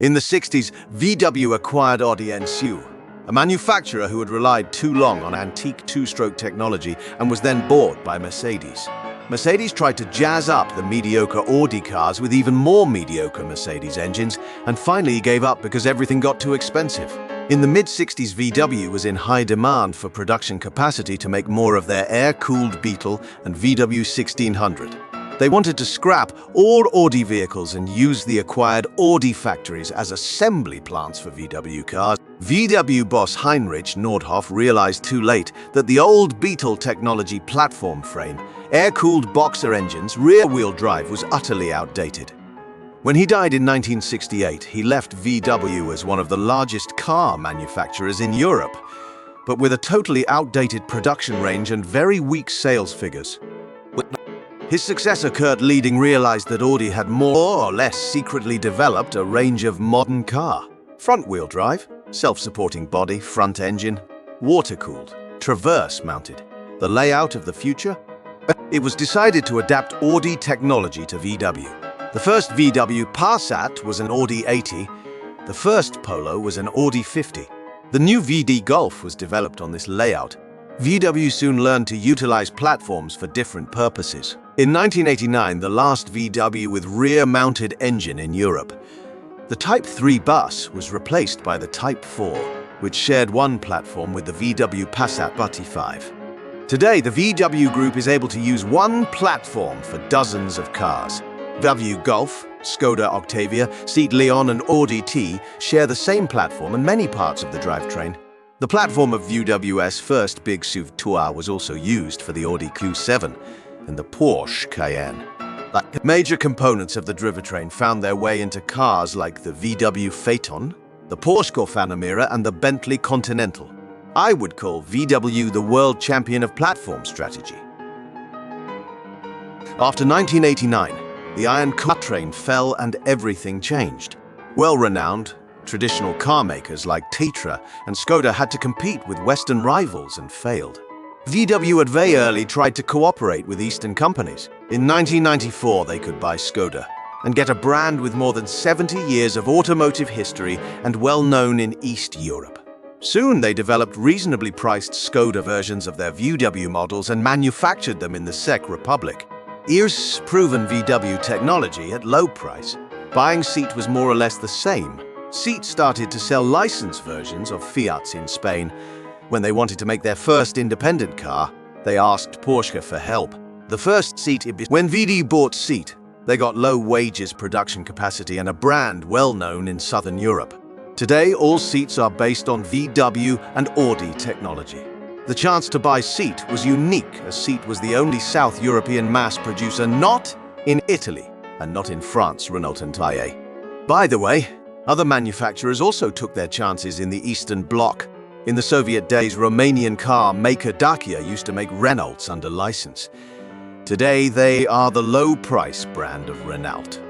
In the 60s, VW acquired Audi NSU, a manufacturer who had relied too long on antique two-stroke technology and was then bought by Mercedes. Mercedes tried to jazz up the mediocre Audi cars with even more mediocre Mercedes engines, and finally gave up because everything got too expensive. In the mid-60s, VW was in high demand for production capacity to make more of their air-cooled Beetle and VW 1600. They wanted to scrap all Audi vehicles and use the acquired Audi factories as assembly plants for VW cars. VW boss Heinrich Nordhoff realized too late that the old Beetle technology platform frame, air-cooled boxer engines, rear-wheel drive was utterly outdated. When he died in 1968, he left VW as one of the largest car manufacturers in Europe, but with a totally outdated production range and very weak sales figures. His successor Kurt Lieding realized that Audi had more or less secretly developed a range of modern car. Front-wheel drive, self-supporting body, front engine, water-cooled, traverse-mounted. The layout of the future? It was decided to adapt Audi technology to VW. The first VW Passat was an Audi 80. The first Polo was an Audi 50. The new VD Golf was developed on this layout. VW soon learned to utilize platforms for different purposes. In 1989, the last VW with rear-mounted engine in Europe. The Type 3 bus was replaced by the Type 4, which shared one platform with the VW Passat T5. Today, the VW Group is able to use one platform for dozens of cars. VW Golf, Skoda Octavia, Seat Leon and Audi T share the same platform and many parts of the drivetrain. The platform of VW's first big SUV Tourer was also used for the Audi Q7 and the Porsche Cayenne. Major components of the drivetrain found their way into cars like the VW Phaeton, the Porsche Panamera and the Bentley Continental. I would call VW the world champion of platform strategy. After 1989, the Iron Car train fell and everything changed. Well-renowned, traditional car makers like Tetra and Skoda had to compete with Western rivals and failed. VW had very early tried to cooperate with Eastern companies. In 1994, they could buy Skoda and get a brand with more than 70 years of automotive history and well-known in East Europe. Soon, they developed reasonably priced Skoda versions of their VW models and manufactured them in the Czech Republic. Years proven VW technology at low price. Buying Seat was more or less the same. Seat started to sell licensed versions of Fiats in Spain. When they wanted to make their first independent car, they asked Porsche for help. The first Seat, when VD bought Seat, they got low wages, production capacity and a brand well known in Southern Europe. Today, all Seats are based on VW and Audi technology. The chance to buy Seat was unique, as Seat was the only South European mass producer not in Italy and not in France, Renault and Tye. By the way, other manufacturers also took their chances in the Eastern Bloc. In the Soviet days, Romanian car maker Dacia used to make Renaults under license. Today, they are the low-price brand of Renault.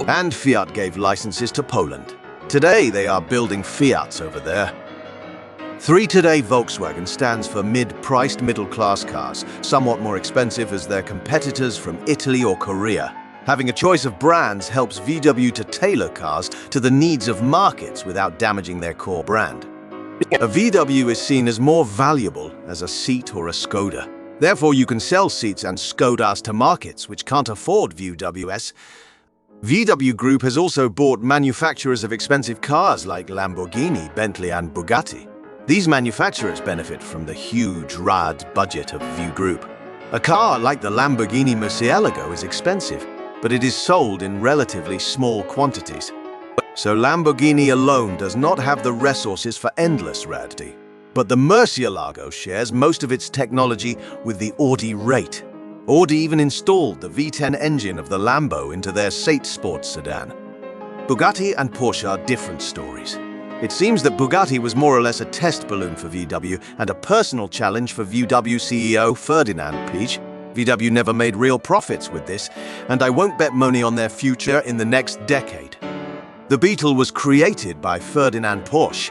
And Fiat gave licenses to Poland. Today, they are building Fiats over there. Today, Volkswagen stands for mid-priced middle-class cars, somewhat more expensive as their competitors from Italy or Korea. Having a choice of brands helps VW to tailor cars to the needs of markets without damaging their core brand. A VW is seen as more valuable as a Seat or a Skoda. Therefore, you can sell Seats and Skodas to markets which can't afford VWs. VW Group has also bought manufacturers of expensive cars like Lamborghini, Bentley and Bugatti. These manufacturers benefit from the huge RAD budget of VW Group. A car like the Lamborghini Murcielago is expensive, but it is sold in relatively small quantities. So Lamborghini alone does not have the resources for endless RAD. But the Murcielago shares most of its technology with the Audi Rate. Audi even installed the V10 engine of the Lambo into their Seat sports sedan. Bugatti and Porsche are different stories. It seems that Bugatti was more or less a test balloon for VW and a personal challenge for VW CEO Ferdinand Piëch. VW never made real profits with this, and I won't bet money on their future in the next decade. The Beetle was created by Ferdinand Porsche.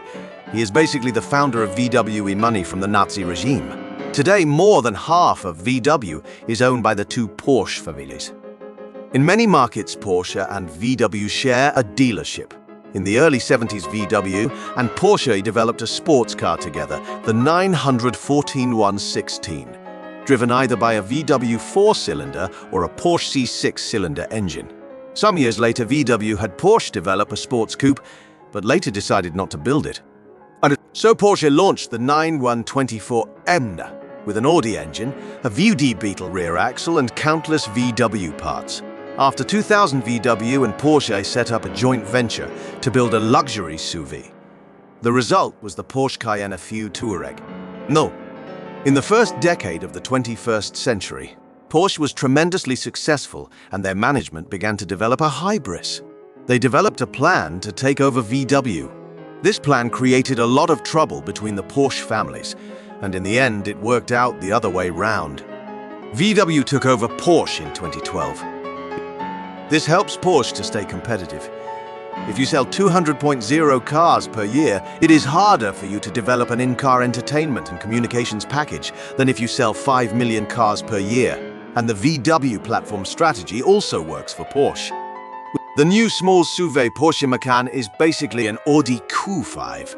He is basically the founder of VW in money from the Nazi regime. Today, more than half of VW is owned by the two Porsche families. In many markets, Porsche and VW share a dealership. In the early 70s, VW and Porsche developed a sports car together, the 914-116, driven either by a VW 4-cylinder or a Porsche C6-cylinder engine. Some years later, VW had Porsche develop a sports coupe, but later decided not to build it. And so Porsche launched the 9124M with an Audi engine, a VD Beetle rear axle, and countless VW parts. After 2000, VW and Porsche set up a joint venture to build a luxury SUV. The result was the Porsche Cayenne Few Touareg. In the first decade of the 21st century, Porsche was tremendously successful, and their management began to develop a hybris. They developed a plan to take over VW. This plan created a lot of trouble between the Porsche families, and in the end it worked out the other way round. VW took over Porsche in 2012. This helps Porsche to stay competitive. If you sell 200.0 cars per year, it is harder for you to develop an in-car entertainment and communications package than if you sell 5 million cars per year. And the VW platform strategy also works for Porsche. The new small SUV Porsche Macan is basically an Audi Q5.